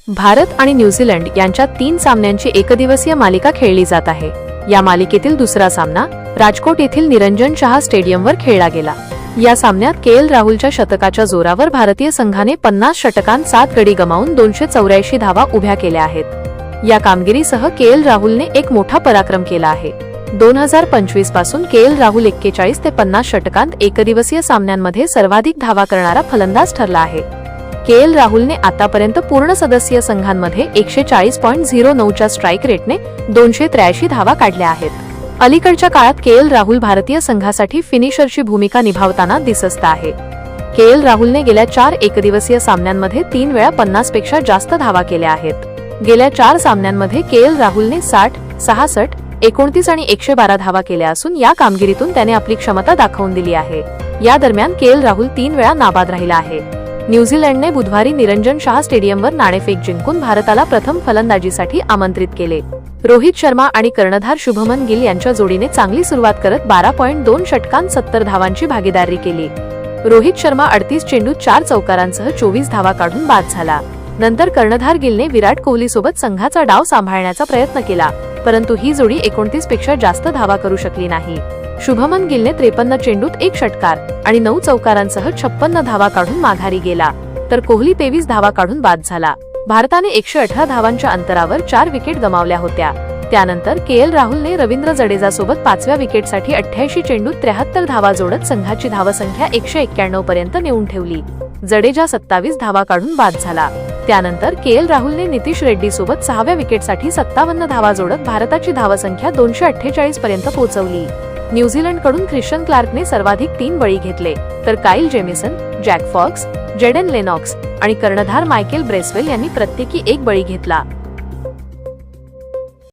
भारत आणि न्यूझीलंड यांच्यात 3 सामन्यांची एकदिवसीय मालिका खेळली जात आहे। या मालिकेतील दुसरा सामना राजकोट येथील निरंजन शाह स्टेडियमवर खेळला गेला। या सामन्यात के.एल. राहुलच्या शतकाच्या जोरावर भारतीय संघाने 50 षटकांत 7 गडी गमावून 284 धावा उभ्या केल्या आहेत। या कामगिरीसह के.एल. राहुलने एक मोठा पराक्रम केला आहे। 2025 पासून के.एल. राहुल 41 ते 50 षटकांत एकदिवसीय सामन्यांमध्ये सर्वाधिक धावा करणारा फलंदाज ठरला आहे। के.एल. राहुलने आतापर्यंत पूर्ण सदस्यीय संघांमध्ये 140.09 च्या स्ट्राइक रेटने 283 धावा काढल्या आहेत। अलीकडच्या काळात के.एल. राहुल भारतीय संघासाठी फिनिशरची भूमिका निभावताना दिसत आहे। के.एल. राहुलने गेल्या 4 एकदिवसीय सामन्यांमध्ये 3 वेळा 50 पेक्षा जास्त धावा केल्या आहेत। गेल्या 4 सामन्यांमध्ये के.एल. राहुलने 60, 66, 29 आणि 112 धावा केल्या असून या कामगिरीतून त्याने आपली क्षमता दाखवून दिली आहे। या दरम्यान के.एल. राहुल 3 वेळा नाबाद राहिला आहे। न्यूझीलंडने बुधवारी निरंजन शाह स्टेडियमवर नाणेफेक जिंकून भारताला प्रथम फलंदाजीसाठी आमंत्रित केले। रोहित शर्मा आणि कर्णधार शुभमन गिल यांच्या जोडीने चांगली सुरुवात करत 12.2 षटकांत 70 धावांची भागीदारी केली। रोहित शर्मा 38 चेंडूत 4 चौकारांसह 24 धावा काढून बाद झाला। नंतर कर्णधार गिलने विराट कोहलीसोबत संघाचा डाव सांभाळण्याचा प्रयत्न केला, परंतु ही जोडी 29 पेक्षा जास्त धावा करू शकली नाही। शुभमन गिलने 53 चेंडूत 1 षटकार आणि 9 चौकारांसह 56 धावा काढून माघारी गेला, तर कोहली 23 धावा काढून बाद झाला। भारताने 118 धावांच्या अंतरावर 4 विकेट गमावल्या होत्या। त्यानंतर के.एल. राहुलने रवींद्र जडेजासोबत 5व्या विकेटसाठी 88 चेंडूत 73 धावा जोडत संघाची धावसंख्या 191 पर्यंत नेऊन ठेवली। जडेजा 27 धावा काढून बाद झाला। त्यानंतर के.एल. राहुलने नितीश रेड्डी सोबत 6व्या विकेटसाठी 57 धावा जोडत भारताची धावसंख्या 248 पर्यंत पोहोचवली। न्यूझीलंडकडून ख्रिश्चन क्लार्कने सर्वाधिक 3 बळी घेतले, तर Kyle Jamieson, Jack Fox, Jayden Lennox आणि कर्णधार मायकेल ब्रेसवेल यांनी प्रत्येकी 1 बळी घेतला।